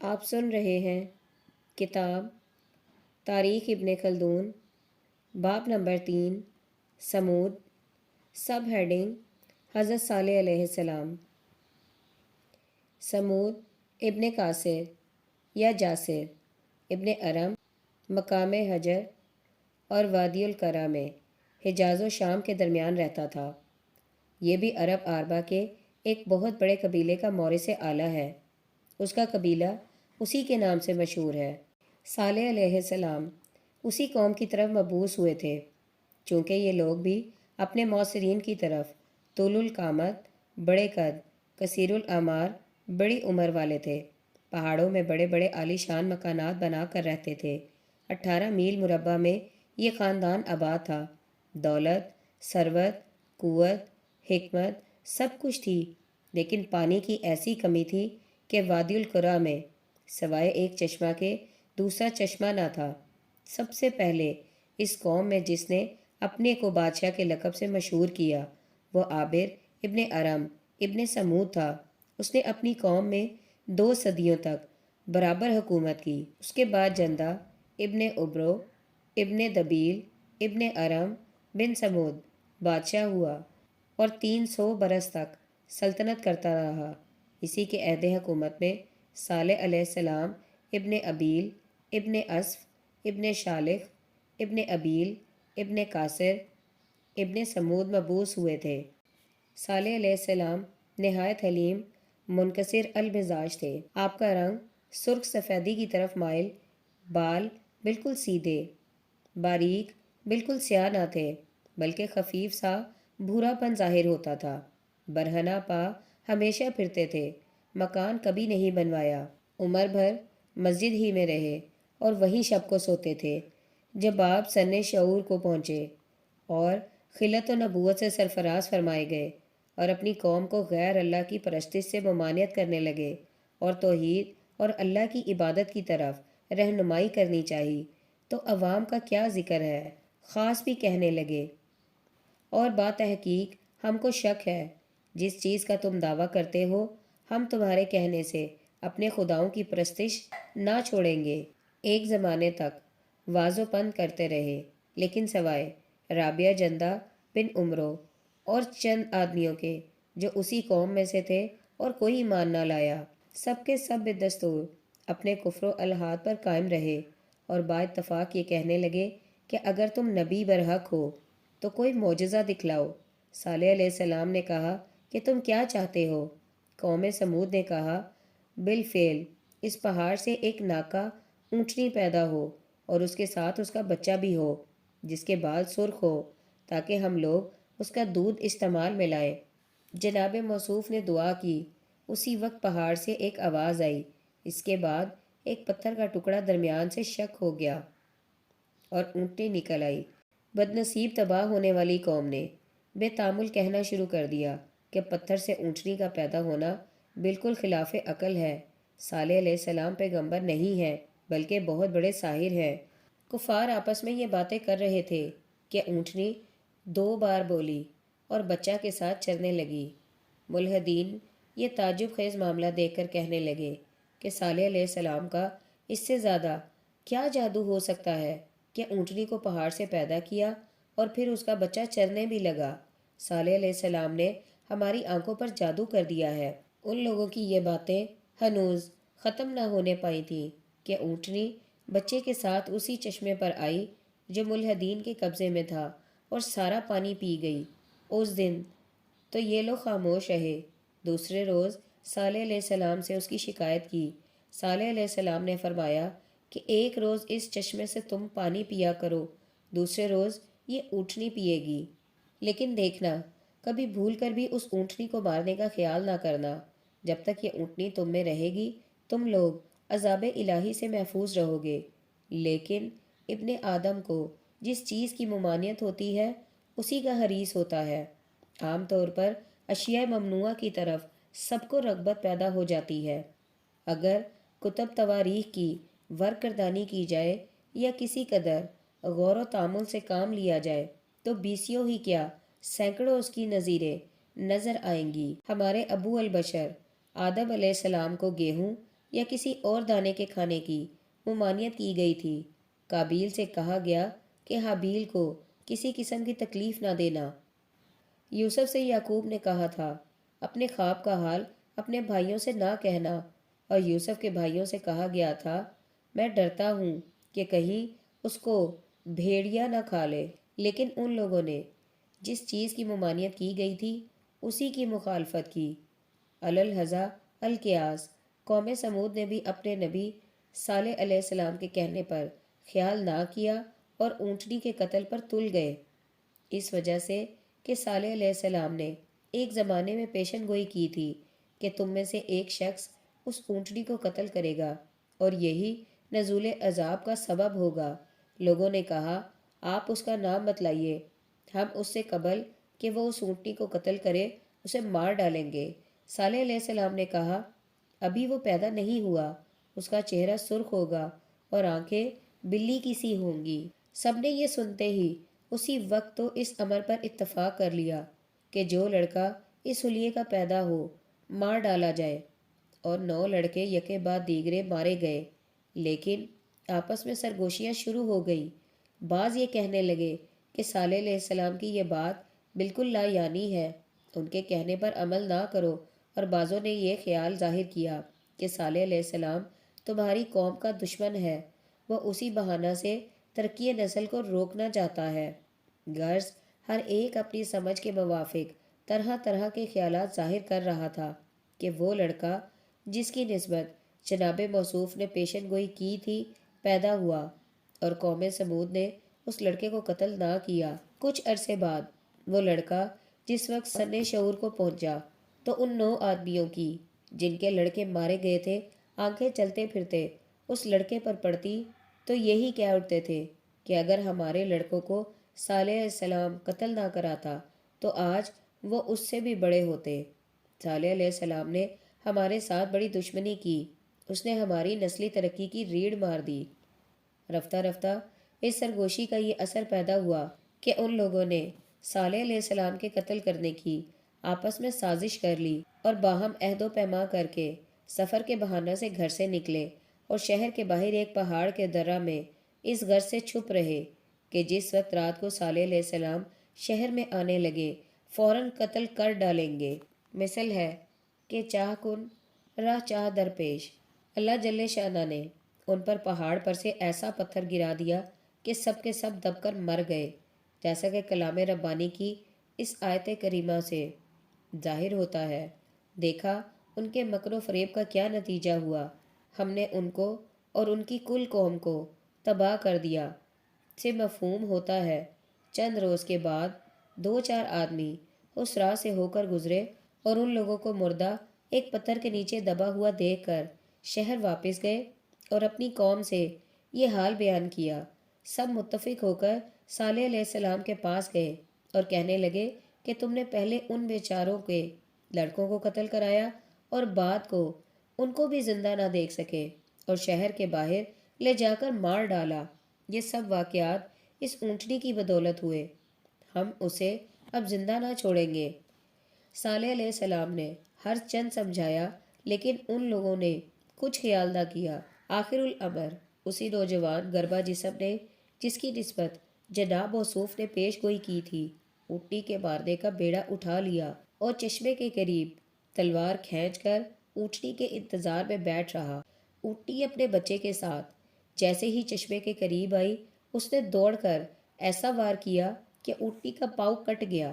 آپ سن رہے ہیں کتاب تاریخ ابن خلدون، باب نمبر 3، سمود، سب ہیڈنگ حضرت صالح علیہ السلام۔ سمود ابن قاصر یا جاسر ابن ارم مقام حجر اور وادی القرا میں حجاز و شام کے درمیان رہتا تھا۔ یہ بھی عرب آربا کے ایک بہت بڑے قبیلے کا مورث اعلیٰ ہے۔ اس کا قبیلہ اسی کے نام سے مشہور ہے۔ صالح علیہ السلام اسی قوم کی طرف مبعوث ہوئے تھے، چونکہ یہ لوگ بھی اپنے معاصرین کی طرف طول القامت، بڑے قد، کثیر الاعمار، بڑی عمر والے تھے۔ پہاڑوں میں بڑے بڑے عالی شان مکانات بنا کر رہتے تھے۔ 18 میل مربع میں یہ خاندان آباد تھا۔ دولت، ثروت، قوت، حکمت سب کچھ تھی، لیکن پانی کی ایسی کمی تھی کہ وادی القرا میں سوائے ایک چشمہ کے دوسرا چشمہ نہ تھا۔ سب سے پہلے اس قوم میں جس نے اپنے کو بادشاہ کے لقب سے مشہور کیا وہ عابر ابن ارم ابن سمود تھا۔ اس نے اپنی قوم میں 2 صدیوں تک برابر حکومت کی۔ اس کے بعد جندہ ابن عبرو ابن دبیل ابن ارم بن سمود بادشاہ ہوا اور 300 برس تک سلطنت کرتا رہا۔ اسی کے عہد حکومت میں صالح علیہ السلام ابن ابیل ابن اسف ابن شالخ ابن ابیل ابن قاصر ابن سمود مبعوث ہوئے تھے۔ صالح علیہ السلام نہایت حلیم، منکسر المزاج تھے۔ آپ کا رنگ سرخ سفیدی کی طرف مائل، بال بالکل سیدھے، باریک، بالکل سیاہ نہ تھے، بلکہ خفیف سا بھورا پن ظاہر ہوتا تھا۔ برہنہ پا ہمیشہ پھرتے تھے، مکان کبھی نہیں بنوایا، عمر بھر مسجد ہی میں رہے اور وہیں شب کو سوتے تھے۔ جب آپ سن شعور کو پہنچے اور خلت و نبوت سے سرفراز فرمائے گئے اور اپنی قوم کو غیر اللہ کی پرستش سے ممانعت کرنے لگے اور توحید اور اللہ کی عبادت کی طرف رہنمائی کرنی چاہی، تو عوام کا کیا ذکر ہے، خاص بھی کہنے لگے، اور باتحقیق ہم کو شک ہے، جس چیز کا تم دعویٰ کرتے ہو ہم تمہارے کہنے سے اپنے خداؤں کی پرستش نہ چھوڑیں گے۔ ایک زمانے تک واز و پند کرتے رہے، لیکن سوائے رابعہ جندہ بن عمرو اور چند آدمیوں کے جو اسی قوم میں سے تھے اور کوئی ایمان نہ لایا، سب کے سب بدستور اپنے کفر و الحاد پر قائم رہے اور با اتفاق یہ کہنے لگے کہ اگر تم نبی برحق ہو تو کوئی معجزہ دکھلاؤ۔ صالح علیہ السلام نے کہا کہ تم کیا چاہتے ہو؟ قوم سمود نے کہا بالفعل اس پہاڑ سے ایک ناکا اونٹنی پیدا ہو اور اس کے ساتھ اس کا بچہ بھی ہو جس کے بال سرخ ہو، تاکہ ہم لوگ اس کا دودھ استعمال میں لائیں۔ جناب موصوف نے دعا کی۔ اسی وقت پہاڑ سے ایک آواز آئی۔ اس کے بعد ایک پتھر کا ٹکڑا درمیان سے شق ہو گیا اور اونٹنی نکل آئی۔ بدنصیب تباہ ہونے والی قوم نے بے تامل کہنا شروع کر دیا کہ پتھر سے اونٹنی کا پیدا ہونا بالکل خلاف عقل ہے۔ صالح علیہ السلام پیغمبر نہیں ہے بلکہ بہت بڑے ساحر ہیں۔ کفار آپس میں یہ باتیں کر رہے تھے کہ اونٹنی 2 بار بولی اور بچہ کے ساتھ چرنے لگی۔ ملحدین یہ تعجب خیز معاملہ دیکھ کر کہنے لگے کہ صالح علیہ السلام کا اس سے زیادہ کیا جادو ہو سکتا ہے کہ اونٹنی کو پہاڑ سے پیدا کیا اور پھر اس کا بچہ چرنے بھی لگا۔ صالح علیہ السلام نے ہماری آنکھوں پر جادو کر دیا ہے۔ ان لوگوں کی یہ باتیں ہنوز ختم نہ ہونے پائی تھیں کہ اونٹنی بچے کے ساتھ اسی چشمے پر آئی جو ملحدین کے قبضے میں تھا اور سارا پانی پی گئی۔ اس دن تو یہ لوگ خاموش رہے۔ دوسرے روز صالح علیہ السلام سے اس کی شکایت کی۔ صالح علیہ السلام نے فرمایا کہ ایک روز اس چشمے سے تم پانی پیا کرو، دوسرے روز یہ اونٹنی پیے گی، لیکن دیکھنا کبھی بھول کر بھی اس اونٹنی کو مارنے کا خیال نہ کرنا۔ جب تک یہ اونٹنی تم میں رہے گی تم لوگ عذاب الہی سے محفوظ رہو گے، لیکن ابن آدم کو جس چیز کی ممانعت ہوتی ہے اسی کا حریص ہوتا ہے۔ عام طور پر اشیاء ممنوعہ کی طرف سب کو رغبت پیدا ہو جاتی ہے۔ اگر کتب تواریخ کی ورق گردانی کی جائے یا کسی قدر غور و تامل سے کام لیا جائے تو بیسیوں ہی کیا سینکڑوں اس کی نظیریں نظر آئیں گی۔ ہمارے ابو البشر آدم علیہ السلام کو گیہوں یا کسی اور دانے کے کھانے کی ممانعت کی گئی تھی۔ قابیل سے کہا گیا کہ حابیل کو کسی قسم کی تکلیف نہ دینا۔ یوسف سے یعقوب نے کہا تھا اپنے خواب کا حال اپنے بھائیوں سے نہ کہنا، اور یوسف کے بھائیوں سے کہا گیا تھا میں ڈرتا ہوں کہ کہیں اس کو بھیڑیا نہ کھا لے۔ لیکن ان لوگوں نے جس چیز کی ممانعت کی گئی تھی اسی کی مخالفت کی۔ الحضا القیاس قوم سمود نے بھی اپنے نبی صالح علیہ السلام کے کہنے پر خیال نہ کیا اور اونٹنی کے قتل پر تل گئے، اس وجہ سے کہ صالح علیہ السلام نے ایک زمانے میں پیشن گوئی کی تھی کہ تم میں سے ایک شخص اس اونٹنی کو قتل کرے گا اور یہی نزول عذاب کا سبب ہوگا۔ لوگوں نے کہا آپ اس کا نام بتلائیے، ہم اس سے قبل کہ وہ اس اونٹنی کو قتل کرے اسے مار ڈالیں گے۔ صالح علیہ السلام نے کہا ابھی وہ پیدا نہیں ہوا، اس کا چہرہ سرخ ہوگا اور آنکھیں بلی کی سی ہوں گی۔ سب نے یہ سنتے ہی اسی وقت تو اس امر پر اتفاق کر لیا کہ جو لڑکا اس حلیے کا پیدا ہو مار ڈالا جائے، اور 9 لڑکے یکے بعد دیگرے مارے گئے۔ لیکن آپس میں سرگوشیاں شروع ہو گئیں۔ بعض یہ کہنے لگے کہ صالح علیہ السلام کی یہ بات بالکل لا یعنی ہے، ان کے کہنے پر عمل نہ کرو، اور بعضوں نے یہ خیال ظاہر کیا کہ صالح علیہ السلام تمہاری قوم کا دشمن ہے، وہ اسی بہانہ سے ترقی نسل کو روکنا چاہتا ہے۔ غرض ہر ایک اپنی سمجھ کے موافق طرح طرح کے خیالات ظاہر کر رہا تھا کہ وہ لڑکا جس کی نسبت جناب موصوف نے پیشن گوئی کی تھی پیدا ہوا، اور قوم سمود نے اس لڑکے کو قتل نہ کیا۔ کچھ عرصے بعد وہ لڑکا جس وقت سن شعور کو پہنچا تو ان 9 آدمیوں کی جن کے لڑکے مارے گئے تھے آنکھیں چلتے پھرتے اس لڑکے پر پڑتی تو یہی کہہ اٹھتے تھے کہ اگر ہمارے لڑکوں کو صالح علیہ السلام قتل نہ کراتا تو آج وہ اس سے بھی بڑے ہوتے۔ صالح علیہ السلام نے ہمارے ساتھ بڑی دشمنی کی، اس نے ہماری نسلی ترقی کی ریڑھ مار دی۔ رفتہ رفتہ اس سرگوشی کا یہ اثر پیدا ہوا کہ ان لوگوں نے صالح علیہ السلام کے قتل کرنے کی آپس میں سازش کر لی اور باہم عہد و پیما کر کے سفر کے بہانہ سے گھر سے نکلے اور شہر کے باہر ایک پہاڑ کے درہ میں اس غرض سے چھپ رہے کہ جس وقت رات کو صالح علیہ السلام شہر میں آنے لگے فوراً قتل کر ڈالیں گے۔ مثل ہے کہ چاہ کن راہ چاہ درپیش، اللہ جل شانہ نے ان پر پہاڑ پر سے ایسا پتھر گرا دیا کہ سب کے سب دب کر مر گئے، جیسا کہ کلام ربانی کی اس آیت کریمہ سے ظاہر ہوتا ہے۔ دیکھا ان کے مکر و فریب کا کیا نتیجہ ہوا، ہم نے ان کو اور ان کی کل قوم کو تباہ کر دیا۔ سے مفہوم ہوتا ہے چند روز کے بعد 2-4 آدمی اس راہ سے ہو کر گزرے اور ان لوگوں کو مردہ ایک پتھر کے نیچے دبا ہوا دیکھ کر شہر واپس گئے اور اپنی قوم سے یہ حال بیان کیا۔ سب متفق ہو کر صالح علیہ السلام کے پاس گئے اور کہنے لگے کہ تم نے پہلے ان بیچاروں کے لڑکوں کو قتل کرایا اور بعد کو ان کو بھی زندہ نہ دیکھ سکے اور شہر کے باہر لے جا کر مار ڈالا۔ یہ سب واقعات اس اونٹنی کی بدولت ہوئے، ہم اسے اب زندہ نہ چھوڑیں گے۔ صالح علیہ السلام نے ہر چند سمجھایا لیکن ان لوگوں نے کچھ خیال نہ کیا۔ آخر الامر اسی نوجوان گربا جسم نے جس کی نسبت جناب موصوف نے پیش گوئی کی تھی اونٹنی کے مارنے کا بیڑا اٹھا لیا اور چشمے کے قریب تلوار کھینچ کر اونٹنی کے انتظار میں بیٹھ رہا۔ اونٹنی اپنے بچے کے ساتھ جیسے ہی چشمے کے قریب آئی اس نے دوڑ کر ایسا وار کیا کہ اونٹنی کا پاؤں کٹ گیا۔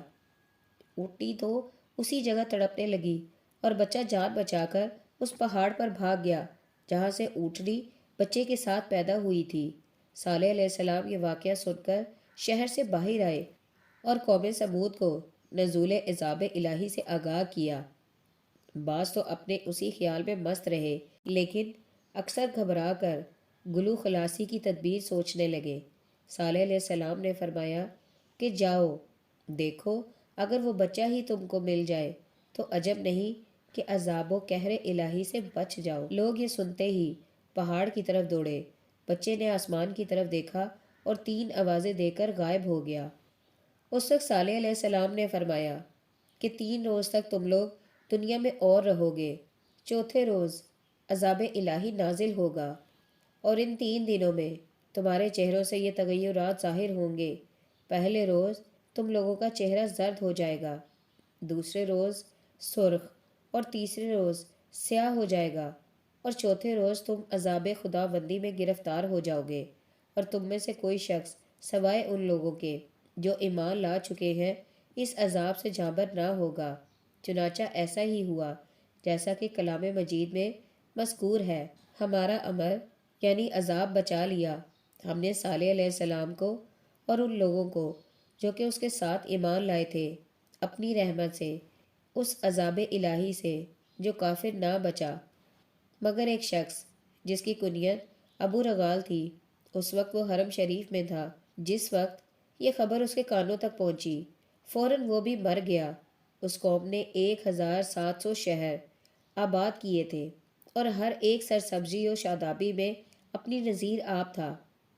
اونٹنی تو اسی جگہ تڑپنے لگی اور بچہ جان بچا کر اس پہاڑ پر بھاگ گیا جہاں سے اونٹنی بچے کے ساتھ پیدا ہوئی تھی۔ صالح علیہ السلام یہ واقعہ سن کر شہر سے باہر آئے اور قوم سمود کو نزول عذاب الہی سے آگاہ کیا۔ بعض تو اپنے اسی خیال میں مست رہے لیکن اکثر گھبرا کر گلو خلاصی کی تدبیر سوچنے لگے۔ صالح علیہ السلام نے فرمایا کہ جاؤ دیکھو اگر وہ بچہ ہی تم کو مل جائے تو عجب نہیں کہ عذاب و قہر الہی سے بچ جاؤ۔ لوگ یہ سنتے ہی پہاڑ کی طرف دوڑے۔ بچے نے آسمان کی طرف دیکھا اور 3 آوازیں دے کر غائب ہو گیا۔ اس وقت صالح علیہ السلام نے فرمایا کہ 3 روز تک تم لوگ دنیا میں اور رہو گے، چوتھے روز عذاب الہی نازل ہوگا، اور ان 3 دنوں میں تمہارے چہروں سے یہ تغیرات ظاہر ہوں گے۔ پہلے روز تم لوگوں کا چہرہ زرد ہو جائے گا، دوسرے روز سرخ، اور تیسرے روز سیاہ ہو جائے گا، اور چوتھے روز تم عذاب خدا بندی میں گرفتار ہو جاؤ گے، اور تم میں سے کوئی شخص سوائے ان لوگوں کے جو ایمان لا چکے ہیں اس عذاب سے جانبر نہ ہوگا۔ چنانچہ ایسا ہی ہوا جیسا کہ کلام مجید میں مذکور ہے۔ ہمارا امر یعنی عذاب بچا لیا ہم نے صالح علیہ السلام کو اور ان لوگوں کو جو کہ اس کے ساتھ ایمان لائے تھے اپنی رحمت سے، اس عذاب الہی سے جو کافر نہ بچا مگر ایک شخص جس کی کنیت ابو رغال تھی۔ اس وقت وہ حرم شریف میں تھا۔ جس وقت یہ خبر اس کے کانوں تک پہنچی فوراً وہ بھی مر گیا۔ اس قوم نے 1700 شہر آباد کیے تھے اور ہر ایک سرسبزی و شادابی میں اپنی نظیر آپ تھا۔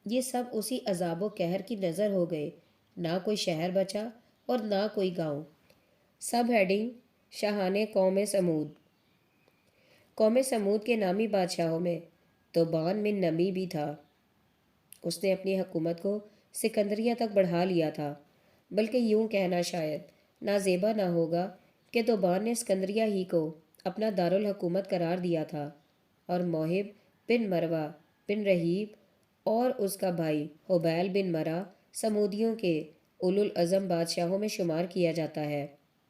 یہ سب اسی عذاب و قہر کی نظر ہو گئے، نہ کوئی شہر بچا اور نہ کوئی گاؤں۔ سب ہیڈنگ: شاہان قوم سمود۔ قوم سمود کے نامی بادشاہوں میں توبان بن نمی بھی تھا۔ اس نے اپنی حکومت کو سکندریہ تک بڑھا لیا تھا، بلکہ یوں کہنا شاید نازیبا نہ ہوگا کہ توبان نے سکندریہ ہی کو اپنا دارالحکومت قرار دیا تھا، اور موہب بن مروہ بن رہیب اور اس کا بھائی حبیل بن مرہ سمودیوں کے اولو العزم بادشاہوں میں شمار کیا جاتا ہے۔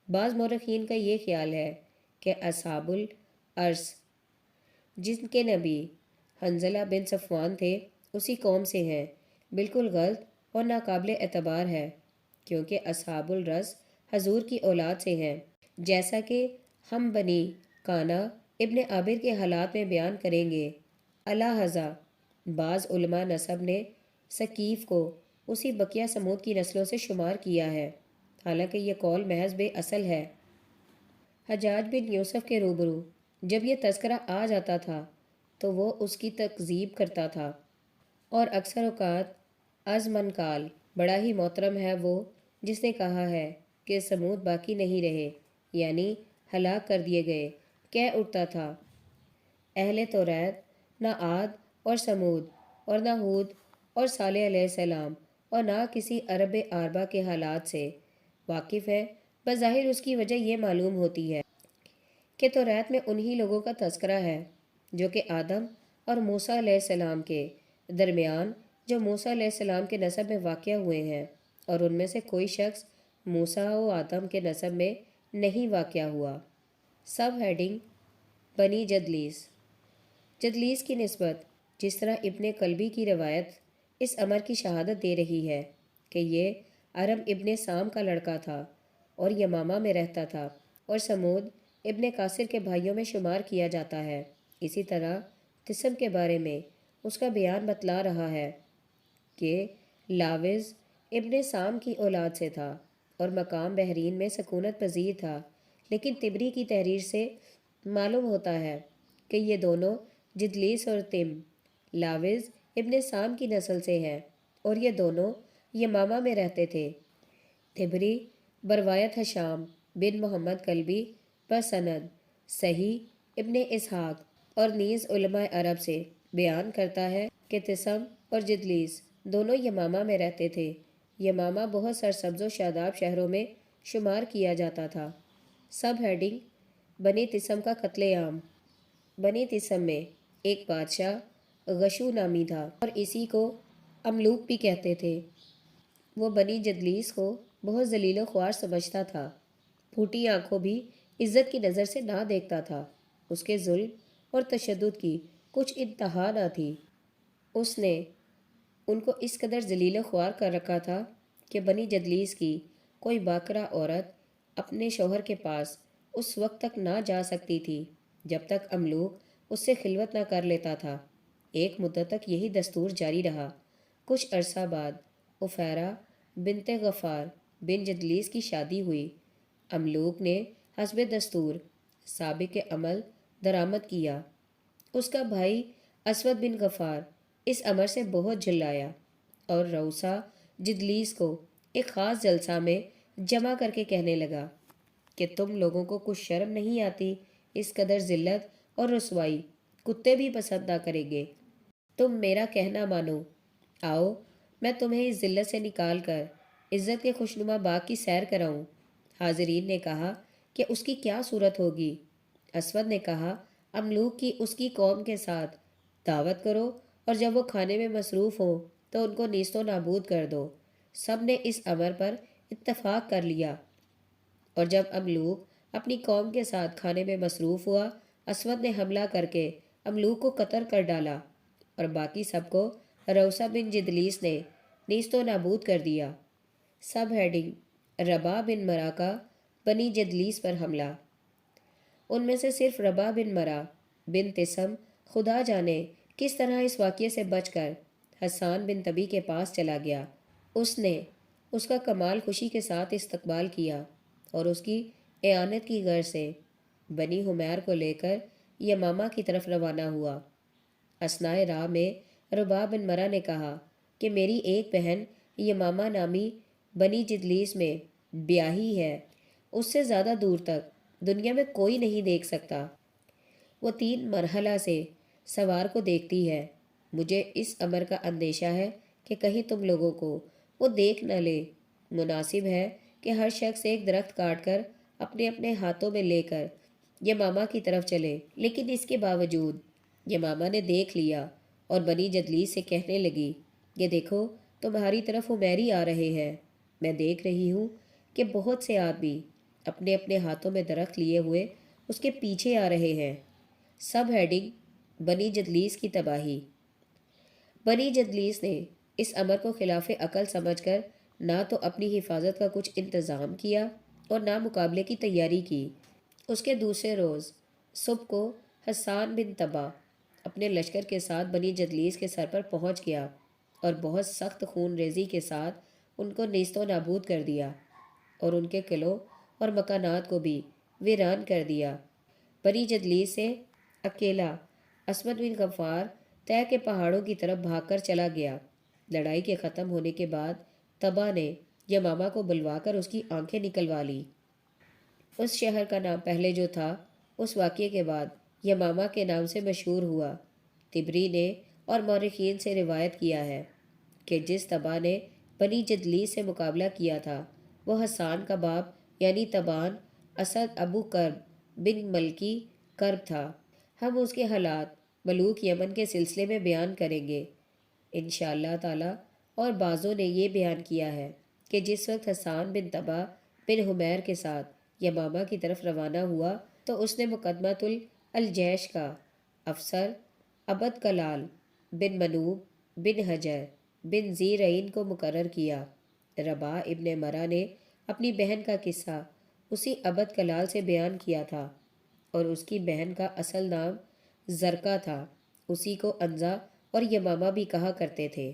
بعض مورخین کا یہ خیال ہے کہ اصحاب الارس جن کے نبی حنظلہ بن صفوان تھے اسی قوم سے ہیں۔ بالکل غلط اور ناقابل اعتبار ہے، کیونکہ اصحاب الرس حضور کی اولاد سے ہیں، جیسا کہ ہم بنی کانا ابن عابر کے حالات میں بیان کریں گے۔ الہذا بعض علماء نسب نے ثقیف کو اسی بقیہ سمود کی نسلوں سے شمار کیا ہے، حالانکہ یہ قول محض بے اصل ہے۔ حجاج بن یوسف کے روبرو جب یہ تذکرہ آ جاتا تھا تو وہ اس کی تکذیب کرتا تھا، اور اکثر اوقات از من قال، بڑا ہی محترم ہے وہ جس نے کہا ہے کہ سمود باقی نہیں رہے، یعنی ہلاک کر دیے گئے، کہہ اٹھتا تھا اہل توریت نہ عاد اور سمود اور نہ ہود اور صالح علیہ السلام اور نہ کسی عرب آربا کے حالات سے واقف ہے۔ بظاہر اس کی وجہ یہ معلوم ہوتی ہے کہ توریت میں انہی لوگوں کا تذکرہ ہے جو کہ آدم اور موسیٰ علیہ السلام کے درمیان جو موسیٰ علیہ السلام کے نسب میں واقع ہوئے ہیں، اور ان میں سے کوئی شخص موسیٰ و آدم کے نسب میں نہیں واقع ہوا۔ سب ہیڈنگ: بنی جدلیس۔ جدلیس کی نسبت جس طرح ابن کلبی کی روایت اس امر کی شہادت دے رہی ہے کہ یہ ارم ابن سام کا لڑکا تھا اور یمامہ میں رہتا تھا، اور سمود ابن قاصر کے بھائیوں میں شمار کیا جاتا ہے، اسی طرح تسم کے بارے میں اس کا بیان بتلا رہا ہے کہ لاوز ابن سام کی اولاد سے تھا اور مقام بحرین میں سکونت پذیر تھا، لیکن تبری کی تحریر سے معلوم ہوتا ہے کہ یہ دونوں جدلیس اور تم لاوز ابن سام کی نسل سے ہیں، اور یہ دونوں یمامہ میں رہتے تھے۔ تبری بروایت حشام بن محمد کلبی بسند صحیح ابن اسحاق اور نیز علماء عرب سے بیان کرتا ہے کہ تسم اور جدلیس دونوں یمامہ میں رہتے تھے۔ یمامہ بہت سرسبز و شاداب شہروں میں شمار کیا جاتا تھا۔ سب ہیڈنگ: بنی تسم کا قتل عام۔ بنی تسم میں ایک بادشاہ غشو نامی تھا اور اسی کو املوک بھی کہتے تھے۔ وہ بنی جدلیس کو بہت ذلیل و خوار سمجھتا تھا، پھوٹی آنکھوں بھی عزت کی نظر سے نہ دیکھتا تھا۔ اس کے ظلم اور تشدد کی کچھ انتہا نہ تھی۔ اس نے ان کو اس قدر ذلیل و خوار کر رکھا تھا کہ بنی جدلیس کی کوئی باکرہ عورت اپنے شوہر کے پاس اس وقت تک نہ جا سکتی تھی جب تک املوک اس سے خلوت نہ کر لیتا تھا۔ ایک مدت تک یہی دستور جاری رہا۔ کچھ عرصہ بعد عفیرہ بنت غفار بن جدلیس کی شادی ہوئی۔ املوک نے حسب دستور سابق عمل درآمد کیا۔ اس کا بھائی اسود بن غفار اس امر سے بہت جھلایا اور روسا جدلیس کو ایک خاص جلسہ میں جمع کر کے کہنے لگا کہ تم لوگوں کو کچھ شرم نہیں آتی؟ اس قدر ذلت اور رسوائی کتے بھی پسند نہ کریں گے۔ تم میرا کہنا مانو، آؤ میں تمہیں اس ذلت سے نکال کر عزت کے خوشنما باغ کی سیر کراؤں۔ حاضرین نے کہا کہ اس کی کیا صورت ہوگی؟ اسود نے کہا، املوک کی اس کی قوم کے ساتھ دعوت کرو اور جب وہ کھانے میں مصروف ہو تو ان کو نیست و نابود کر دو۔ سب نے اس امر پر اتفاق کر لیا، اور جب املوک اپنی قوم کے ساتھ کھانے میں مصروف ہوا، اسود نے حملہ کر کے املوک کو قتل کر ڈالا اور باقی سب کو روثا بن جدلیس نے نیست و نابود کر دیا۔ سب ہیڈنگ: ربا بن مرا کا بنی جدلیس پر حملہ۔ ان میں سے صرف ربا بن مرا بن تسم خدا جانے کس طرح اس واقعے سے بچ کر حسان بن طبی کے پاس چلا گیا۔ اس نے اس کا کمال خوشی کے ساتھ استقبال کیا اور اس کی اعانت کی غرض سے بنی حمیر کو لے کر یمامہ کی طرف روانہ ہوا۔ اثناء راہ میں ربا بن مرا نے کہا کہ میری ایک بہن یمامہ نامی بنی جدلیس میں بیاہی ہے، اس سے زیادہ دور تک دنیا میں کوئی نہیں دیکھ سکتا۔ وہ 3 مرحلہ سے سوار کو دیکھتی ہے۔ مجھے اس امر کا اندیشہ ہے کہ کہیں تم لوگوں کو وہ دیکھ نہ لے۔ مناسب ہے کہ ہر شخص ایک درخت کاٹ کر اپنے اپنے ہاتھوں میں لے کر یمامہ کی طرف چلے۔ لیکن اس کے باوجود یمامہ نے دیکھ لیا اور بنی جدلیس سے کہنے لگی، یہ دیکھو تمہاری طرف حمیری آ رہے ہیں۔ میں دیکھ رہی ہوں کہ بہت سے آدمی اپنے اپنے ہاتھوں میں درخت لیے ہوئے اس کے پیچھے آ رہے ہیں۔ سب ہیڈنگ: بنی جدلیس کی تباہی۔ بنی جدلیس نے اس امر کو خلاف عقل سمجھ کر نہ تو اپنی حفاظت کا کچھ انتظام کیا اور نہ مقابلے کی تیاری کی۔ اس کے دوسرے روز صبح کو حسان بن طبا اپنے لشکر کے ساتھ بنی جدلیس کے سر پر پہنچ گیا اور بہت سخت خون ریزی کے ساتھ ان کو نیست و نابود کر دیا اور ان کے قلعوں اور مکانات کو بھی ویران کر دیا۔ بنی جدلیس سے اکیلا اسود بن غفار طے کے پہاڑوں کی طرف بھاگ کر چلا گیا۔ لڑائی کے ختم ہونے کے بعد طبا نے یمامہ کو بلوا کر اس کی آنکھیں نکلوا لی۔ اس شہر کا نام پہلے جو تھا اس واقعے کے بعد یمامہ کے نام سے مشہور ہوا۔ طبری نے اور مورخین سے روایت کیا ہے کہ جس طبا نے بنی جدلیس سے مقابلہ کیا تھا وہ حسان کا باپ یعنی طبان اسد ابو کرب بن ملکی کرب تھا۔ ہم اس کے حالات ملوک یمن کے سلسلے میں بیان کریں گے انشاءاللہ تعالی۔ اور بعضوں نے یہ بیان کیا ہے کہ جس وقت حسان بن طبا بن حمیر کے ساتھ یمامہ کی طرف روانہ ہوا تو اس نے مقدمۃ الجیش کا افسر عبد کلال بن منوب بن حجر بن زیرعین کو مقرر کیا۔ ربا ابن مرا نے اپنی بہن کا قصہ اسی عبد کلال سے بیان کیا تھا اور اس کی بہن کا اصل نام زرقہ تھا۔ اسی کو انزا اور یمامہ بھی کہا کرتے تھے۔